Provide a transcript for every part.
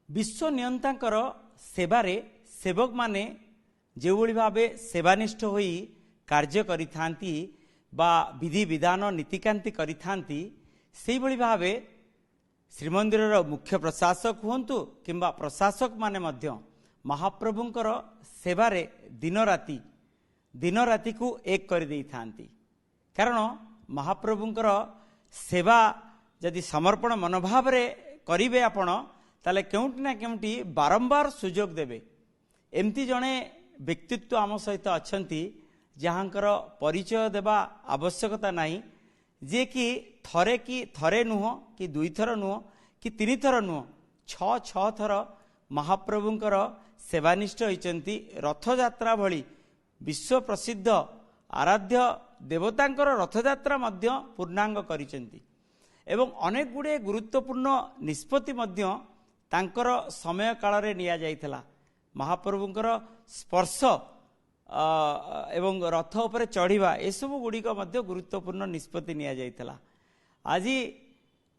विश्व नियंतांकर सेवारे सेवक माने जो भाव सेवानिष्ठ होई कार्य करिथांती बा विधि विधान नीतिकांति करिथांती सेही भली भावे श्रीमंदिर मुख्य प्रशासक हुंतु किंबा प्रशासक माने मध्य महाप्रभुंकर सेवारे दिन राति को एक कर देई थांती। कारण महाप्रभुंकर सेवा यदि समर्पण मनोभाव रे करिवे आपण ताले केउंटी ना केउंटी बारंबार सुजोग देबे। एमती जणे व्यक्तित्व आम सहित अछंती जहाँकर परिचय देवा आवश्यकता नहीं, जे कि थरे नुह कि दुई थर नुह कि तीन थर नुह छह थर महाप्रभुंकर सेवानिष्ठ होइचंती। रथयात्रा भली विश्व प्रसिद्ध आराध्य देवतांकर रथयात्रा मध्य पूर्णांग करिचंती एवं अनेक गुड़े गुरुत्वपूर्ण निष्पत्ति मध्य तांकर समय काल रे निया जाइथला। महाप्रभुंकर स्पर्श एवं रथ उपर चढ़िबा एसबू गुड़िक मध्य गुरुत्वपूर्ण निष्पत्ति निया जाइथला। आज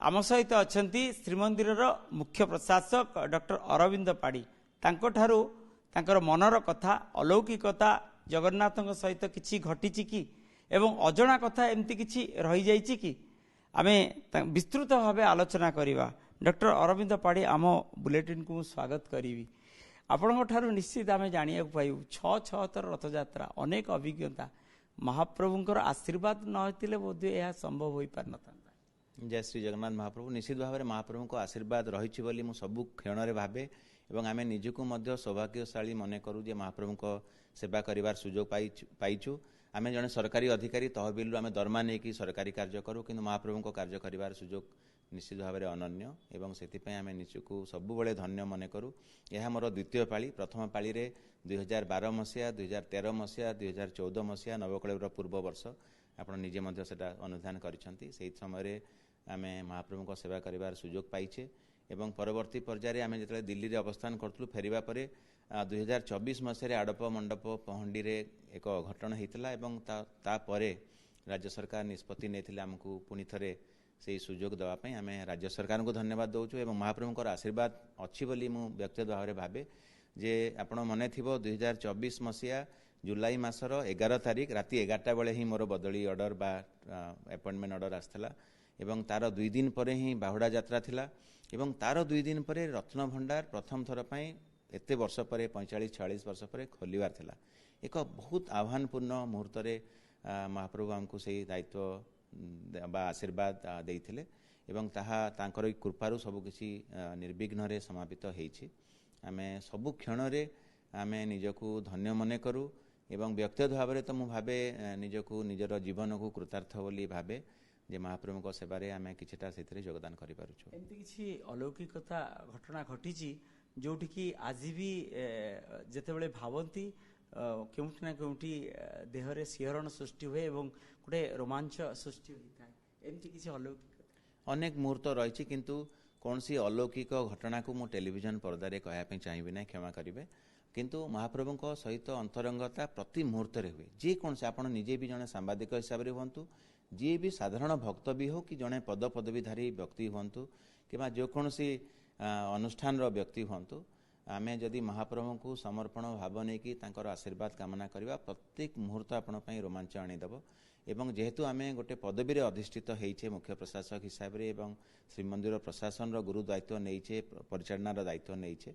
आम सहित अछंती श्रीमंदिर मुख्य प्रशासक डॉक्टर अरविंद पाड़ी। तांको तांकर मनर कथा अलौकिकता जगन्नाथଙ୍କ सहित किछि घटिछि कि एवं अजଣା कथा एमती किछि रही जाइछि कि आमे विस्तृत भावे आलोचना करिवा। डॉक्टर अरविंद पाड़ी आम बुलेटिन को स्वागत करी। आपण निश्चित आम जाना पाइबू छह थर रथयात्रा अनेक अभिज्ञता महाप्रभुंकर आशीर्वाद नथिले बोधे यह संभव हो पार न। जय श्री जगन्नाथ महाप्रभु निश्चित भाव में महाप्रभु को आशीर्वाद रही बोली मु सबु क्षण में भावे एवं आम निजक सौभाग्यशाली मन करूँ जे महाप्रभु को सेवा करिवार सुजोग पाइचु। आम जड़े सरकारी अधिकारी तहबिल आम दरमा नहीं सरकारी कार्य करूँ कि महाप्रभु को कार्य करिवार सुजोग निश्चित भाव में अनन्य एवं से आम निजक सबुबले धन्य मन करूँ। यह मोर द्वितीय पाली। प्रथम पाली रे 2012 मसीहा 2013 मसीहा 2014 मसीहा नवकलेवर पूर्व वर्ष आप निजे अनुधान करिसेंती। से समय आम महाप्रभु को सेवा करिवार सुजोग पाइछे एवं परवर्ती पर्याय आम जो दिल्ली रे अवस्थान करूँ फेरिबा परे 2024 मसीह आड़प मंडप पहंडी रे एक घटना होता एवं तापरे राज्य सरकार निष्पत्ति नहीं आमको पुणी थे से सुजोग देवाई आम राज्य सरकार को धन्यवाद दौचु एवं महाप्रभुंर आशीर्वाद अच्छी बोली मु व्यक्तिगत भाव में भावे जे आपण मन थी 2024 मसीहा जुलाई मासर 11 तारिख राति 11टा बेले ही मोर बदली ऑर्डर बा अपॉइंटमेंट ऑर्डर आसला एवं तार 2 दिन पर ही बाहुड़ा यात्रा थिला एवं तार 2 दिन पर रत्न भंडार प्रथम थर पई एते वर्ष पर 45-46 वर्ष पर खोलिवार थिला। एक बहुत आह्वानपूर्ण मुहूर्त महाप्रभु आमको से दायित्व बा आशीर्वाद देइथिले एवं ताहा तांकर कृपारु सबकिछि निर्विघ्न रे समापित होइछि। आमे सबु क्षण रे आमे निजको धन्य मने करू एवं व्यक्तिगत भाव में तो मु भावे निजको निजर जीवन को कृतार्थ बोली भावे जे महाप्रभु को सेवारे आमे किछटा सेथिरे योगदान करि पारुछु। एमती किछि अलौकिकता घटना घटिछि जोठी कि आज भी जेतेबेले भावंती केउठी ना केउठी देहरे सिहरण सृष्टि हुए एवं गोटे रोमांच सृष्टि होता है। एमती किछि अलौकिक अनेक मुहूर्त रही किंतु कौन सी अलौकिक घटना को मु टेलीविजन पर्दारे कहवाई चाहिए ना क्षमा करेंगे किंतु महाप्रभु सहित अंतरंगता प्रति मुहूर्त हुए। जे कौन से आप निजे भी जड़े सांबादिक हिसाब से हूँ जी भी साधारण भक्त भी हो कि जड़े पद पदवीधारी व्यक्ति हूँ कि जेकोसी अनुष्ठान व्यक्ति हूँ आमे जदि महाप्रभु को समर्पण भाव नहीं कि आशीर्वाद कामना करवा प्रत्येक मुहूर्त आपण रोमांच आनीदेव एवं जेहेतु आमे गोटे पदवी रे अधिष्ठित होइछे मुख्य प्रशासक हिसाब रे एवं श्रीमंदिर प्रशासन रो गुरु दायित्व नहींचे परिचालना दायित्व नहींचे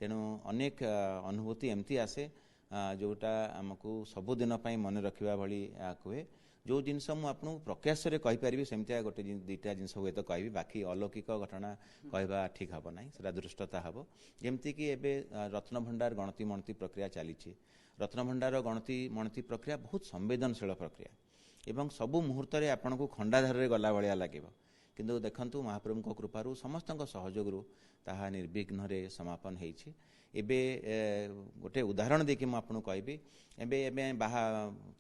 तेणु अनेक अनुभूति एमती आसे जोटा आमको सबुदिन मन रखा भली कहे जो जिनस मुझे प्रकाश से कहीपरि सेमती गोटे दुईटा जिनस हुए तो कहि बाकी अलौकिक घटना कहवा ठीक हम ना से दुष्टता हम जमती कि एवं रत्न भंडार गणति मणति प्रक्रिया चली रत्न भंडार गणति मणति प्रक्रिया बहुत संवेदनशील प्रक्रिया एवं सबु मुहूर्त आपन को खंडाधार गला भाया लगे किंतु देखंतु महाप्रभु कृपारू समस्त सहयोग ताहा निर्विघ्न समापन होइछि। एबे गोटे उदाहरण देखिए मुझे कहबी एबे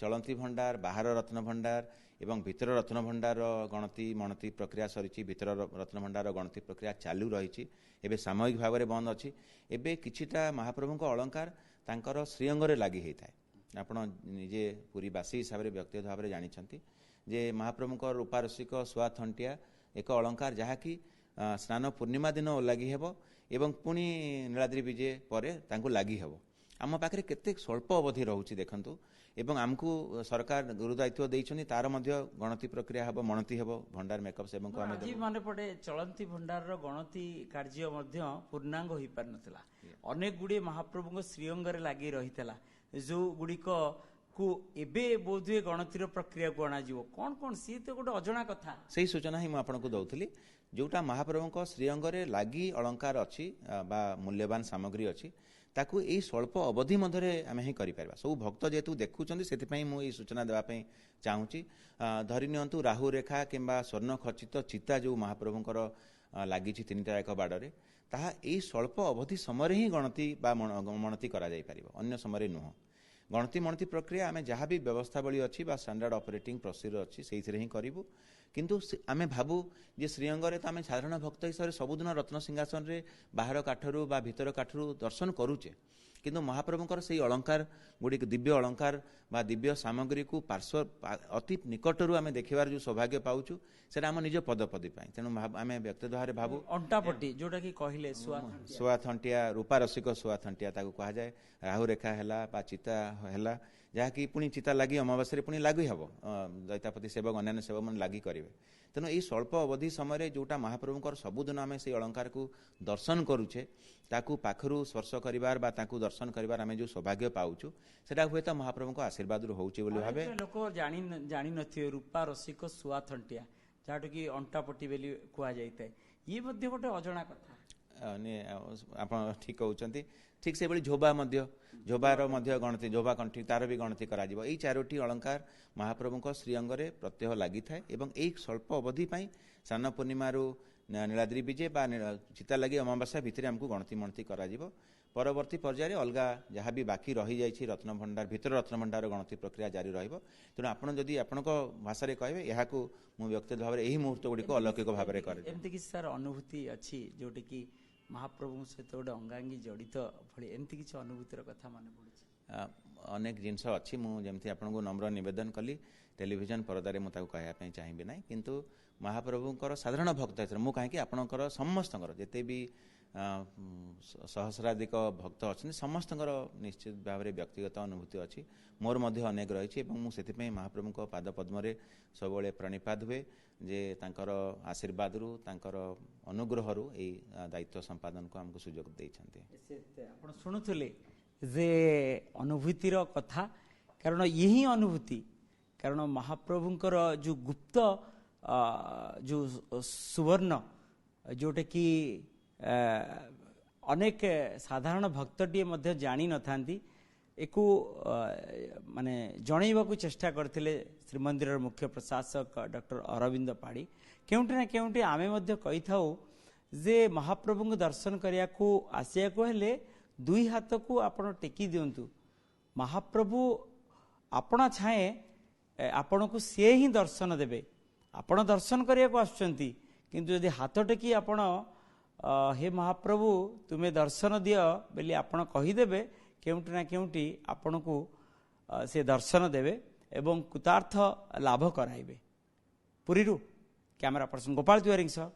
चलती भंडार बाहर रत्न भंडार एवं भीतर रत्न भंडार गणति मणति प्रक्रिया सरी भीतर रत्न भंडार गणति प्रक्रिया चालू रही एबे सामयिक भाव में बंद अच्छी एबे किछिटा महाप्रभु अलंकार तांकर श्रीअंगरे लगी होता है। आपण निजे पुरीवासी हिसाब से व्यक्तिगत भाव में जानी जे महाप्रभु रूपारसिक सुआ थंटिया एक अलंकार जहाँकि स्नान पूर्णिमा दिन ओलागी हेब ଏବଂ ପୁଣି ନୀଳାଦ୍ରି ବିଜେ ପରେ ତାଙ୍କୁ ଲାଗି ହେବ। ଆମ ପାଖରେ କେତେ ସ୍ୱଳ୍ପ ଅବଧି ରହୁଛି ଦେଖନ୍ତୁ, ଏବଂ ଆମକୁ ସରକାର ଗୁରୁ ଦାୟିତ୍ୱ ଦେଇଛନ୍ତି, ତାର ମଧ୍ୟ ଗଣତି ପ୍ରକ୍ରିୟା ହେବ, ମଣତି ହେବ ଭଣ୍ଡାର ମେକଅପ୍ ସେବଙ୍କୁ ଆମେ ଆଜି ମନେ ପଡ଼େ ଚଳନ୍ତି ଭଣ୍ଡାରର ଗଣତି କାର୍ଯ୍ୟ ମଧ୍ୟ ପୂର୍ଣ୍ଣାଙ୍ଗ ହୋଇପାରିନଥିଲା। ଅନେକ ଗୁଡ଼ିଏ ମହାପ୍ରଭୁଙ୍କ ଶ୍ରୀଅଙ୍ଗରେ ଲାଗି ରହିଥିଲା, ଯେଉଁ ଗୁଡ଼ିକକୁ ଏବେ ବୋଧହୁଏ ଗଣତିର ପ୍ରକ୍ରିୟାକୁ ଅଣାଯିବ। କ'ଣ କ'ଣ ସିଏ ତ ଗୋଟେ ଅଜଣା କଥା। ସେଇ ସୂଚନା ହିଁ ମୁଁ ଆପଣଙ୍କୁ ଦେଉଥିଲି, ଯେଉଁଟା ମହାପ୍ରଭୁଙ୍କ ଶ୍ରୀଅଙ୍ଗରେ ଲାଗି ଅଳଙ୍କାର ଅଛି ବା ମୂଲ୍ୟବାନ ସାମଗ୍ରୀ ଅଛି, ତାକୁ ଏଇ ସ୍ୱଳ୍ପ ଅବଧି ମଧ୍ୟରେ ଆମେ ହିଁ କରିପାରିବା। ସବୁ ଭକ୍ତ ଯେହେତୁ ଦେଖୁଛନ୍ତି, ସେଥିପାଇଁ ମୁଁ ଏଇ ସୂଚନା ଦେବା ପାଇଁ ଚାହୁଁଛି। ଧରି ନିଅନ୍ତୁ ରାହୁ ରେଖା କିମ୍ବା ସ୍ୱର୍ଣ୍ଣ ଖଚିତ ଚିତା ଯେଉଁ ମହାପ୍ରଭୁଙ୍କର ଲାଗିଛି 3ଟା ଏକ ବାଡ଼ରେ, ତାହା ଏଇ ସ୍ୱଳ୍ପ ଅବଧି ସମୟରେ ହିଁ ଗଣତି ବା ମଣତି କରାଯାଇପାରିବ, ଅନ୍ୟ ସମୟରେ ନୁହଁ। ଗଣତି ମଣତି ପ୍ରକ୍ରିୟା ଆମେ ଯାହା ବି ବ୍ୟବସ୍ଥାବଳୀ ଅଛି ବା ଷ୍ଟାଣ୍ଡାର୍ଡ ଅପରେଟିଂ ପ୍ରୋସିଜର ଅଛି, ସେଇଥିରେ ହିଁ କରିବୁ। କିନ୍ତୁ ଆମେ ଭାବୁ ଯେ ଶ୍ରୀଅଙ୍ଗରେ ତ ଆମେ ସାଧାରଣ ଭକ୍ତ ହିସାବରେ ସବୁଦିନ ରତ୍ନ ସିଂହାସନରେ ବାହାର କାଠରୁ ବା ଭିତର କାଠରୁ ଦର୍ଶନ କରୁଛେ, କିନ୍ତୁ ମହାପ୍ରଭୁଙ୍କର ସେହି ଅଳଙ୍କାର ଗୁଡ଼ିକ, ଦିବ୍ୟ ଅଳଙ୍କାର ବା ଦିବ୍ୟ ସାମଗ୍ରୀକୁ ଅତି ନିକଟରୁ ଆମେ ଦେଖିବାର ଯେଉଁ ସୌଭାଗ୍ୟ ପାଉଛୁ, ସେଇଟା ଆମ ନିଜ ପଦପଦୀ ପାଇଁ। ତେଣୁ ଆମେ ବ୍ୟକ୍ତିଗତ ଭାବରେ ଭାବୁ ଅଣ୍ଟାପଟି ଯେଉଁଟାକି କହିଲେ ଶୁଆ ଥଣ୍ଟିଆ, ରୂପା ରସିକ ଶୁଆ ଥଣ୍ଟିଆ ତାକୁ କୁହାଯାଏ। ରାହୁ ରେଖା ହେଲା ବା ଚିତା ହେଲା, ଯାହାକି ପୁଣି ଚିତା ଲାଗି ଅମାବାସ୍ୟାରେ ପୁଣି ଲାଗି ହେବ, ଦୈତାପତି ସେବକ ଅନ୍ୟାନ୍ୟ ସେବକମାନେ ଲାଗି କରିବେ। ତେଣୁ ଏହି ସ୍ୱଳ୍ପ ଅବଧି ସମୟରେ ଯେଉଁଟା ମହାପ୍ରଭୁଙ୍କର ସବୁଦିନ ଆମେ ସେହି ଅଳଙ୍କାରକୁ ଦର୍ଶନ କରୁଛେ, ତାକୁ ପାଖରୁ ସ୍ପର୍ଶ କରିବାର ବା ତାଙ୍କୁ ଦର୍ଶନ କରିବାର ଆମେ ଯେଉଁ ସୌଭାଗ୍ୟ ପାଉଛୁ, ସେଟା ହୁଏତ ମହାପ୍ରଭୁଙ୍କ ଆଶୀର୍ବାଦରୁ ହେଉଛି ବୋଲି ଭାବେ ଲୋକ ଜାଣିନଥିବେ। ରୂପା ରସିକ ଶୁଆ ଥଣ୍ଟିଆ, ଯାହାଠୁ କି ଅଣ୍ଟାପଟି ବୋଲି କୁହାଯାଇଥାଏ, ଇଏ ମଧ୍ୟ ଗୋଟେ ଅଜଣା କଥା। ଆପଣ ଠିକ୍ କହୁଛନ୍ତି। ଠିକ୍ ସେଭଳି ଝୋବା ମଧ୍ୟ, ଝୋବାର ମଧ୍ୟ ଗଣତି, ଝୋବା କଣ୍ଠି ତାର ବି ଗଣତି କରାଯିବ। ଏଇ 4ଟି ଅଳଙ୍କାର ମହାପ୍ରଭୁଙ୍କ ଶ୍ରୀଅଙ୍ଗରେ ପ୍ରତ୍ୟହ ଲାଗିଥାଏ ଏବଂ ଏଇ ସ୍ୱଳ୍ପ ଅବଧି ପାଇଁ ସ୍ନାନ ପୂର୍ଣ୍ଣିମାରୁ ନୀଳାଦ୍ରି ବିଜେ ବା ଚିତା ଲାଗି ଅମାବାସ୍ୟା ଭିତରେ ଆମକୁ ଗଣତି ମଣତି କରାଯିବ। ପରବର୍ତ୍ତୀ ପର୍ଯ୍ୟାୟରେ ଅଲଗା ଯାହା ବି ବାକି ରହିଯାଇଛି ରତ୍ନଭଣ୍ଡାର ଭିତରେ, ରତ୍ନଭଣ୍ଡାର ଗଣତି ପ୍ରକ୍ରିୟା ଜାରି ରହିବ। ତେଣୁ ଆପଣ ଯଦି ଆପଣଙ୍କ ଭାଷାରେ କହିବେ, ଏହାକୁ ମୁଁ ବ୍ୟକ୍ତିଗତ ଭାବରେ ଏହି ମୁହୂର୍ତ୍ତ ଗୁଡ଼ିକୁ ଅଲୌକିକ ଭାବରେ କରେ। ଏମିତି କିଛି ସାର୍ ଅନୁଭୂତି ଅଛି ଯୋଉଟାକି ମହାପ୍ରଭୁଙ୍କ ସହିତ ଗୋଟେ ଅଙ୍ଗାଙ୍ଗୀ ଜଡ଼ିତ ଭଳି, ଏମିତି କିଛି ଅନୁଭୂତିର କଥା ମନେ ପଡ଼ୁଛି? ଅନେକ ଜିନିଷ ଅଛି। ମୁଁ ଯେମିତି ଆପଣଙ୍କୁ ନମ୍ର ନିବେଦନ କଲି, ଟେଲିଭିଜନ ପରଦାରେ ମୁଁ ତାକୁ କହିବା ପାଇଁ ଚାହିଁବି ନାହିଁ, କିନ୍ତୁ ମହାପ୍ରଭୁଙ୍କର ସାଧାରଣ ଭକ୍ତ ହିସାବରେ ମୁଁ କାହିଁକି ଆପଣଙ୍କର ସମସ୍ତଙ୍କର ଯେତେ ବି ସହସ୍ରାଧିକ ଭକ୍ତ ଅଛନ୍ତି, ସମସ୍ତଙ୍କର ନିଶ୍ଚିତ ଭାବରେ ବ୍ୟକ୍ତିଗତ ଅନୁଭୂତି ଅଛି। ମୋର ମଧ୍ୟ ଅନେକ ରହିଛି ଏବଂ ମୁଁ ସେଥିପାଇଁ ମହାପ୍ରଭୁଙ୍କ ପାଦ ପଦ୍ମରେ ସବୁବେଳେ ପ୍ରଣିପାତ ହୁଏ ଯେ ତାଙ୍କର ଆଶୀର୍ବାଦରୁ, ତାଙ୍କର ଅନୁଗ୍ରହରୁ ଏହି ଦାୟିତ୍ୱ ସମ୍ପାଦନକୁ ଆମକୁ ସୁଯୋଗ ଦେଇଛନ୍ତି। ଆପଣ ଶୁଣୁଥିଲେ ଯେ ଅନୁଭୂତିର କଥା, କାରଣ ଇଏ ହିଁ ଅନୁଭୂତି। କାରଣ ମହାପ୍ରଭୁଙ୍କର ଯେଉଁ ଗୁପ୍ତ ଯେଉଁ ସୁବର୍ଣ୍ଣ, ଯେଉଁଟାକି ଅନେକ ସାଧାରଣ ଭକ୍ତଟିଏ ମଧ୍ୟ ଜାଣିନଥାନ୍ତି, ଏକୁ ମାନେ ଜଣେଇବାକୁ ଚେଷ୍ଟା କରିଥିଲେ ଶ୍ରୀମନ୍ଦିରର ମୁଖ୍ୟ ପ୍ରଶାସକ ଡକ୍ଟର ଅରବିନ୍ଦ ପାଢ଼ୀ। କେଉଁଠି ନା କେଉଁଠି ଆମେ ମଧ୍ୟ କହିଥାଉ ଯେ ମହାପ୍ରଭୁଙ୍କୁ ଦର୍ଶନ କରିବାକୁ ଆସିବାକୁ ହେଲେ 2 ହାତକୁ ଆପଣ ଟେକି ଦିଅନ୍ତୁ। ମହାପ୍ରଭୁ ଆପଣା ଛାଏଁ ଆପଣଙ୍କୁ ସିଏ ହିଁ ଦର୍ଶନ ଦେବେ। ଆପଣ ଦର୍ଶନ କରିବାକୁ ଆସୁଛନ୍ତି, କିନ୍ତୁ ଯଦି ହାତ ଟେକି ଆପଣ ହେ ମହାପ୍ରଭୁ ତୁମେ ଦର୍ଶନ ଦିଅ ବୋଲି ଆପଣ କହିଦେବେ, କେଉଁଠି ନା କେଉଁଠି ଆପଣଙ୍କୁ ସେ ଦର୍ଶନ ଦେବେ ଏବଂ କୃତାର୍ଥ ଲାଭ କରାଇବେ। ପୁରୀରୁ କ୍ୟାମେରା ପର୍ସନ ଗୋପାଳ ତିୱାରୀଙ୍କ ସହ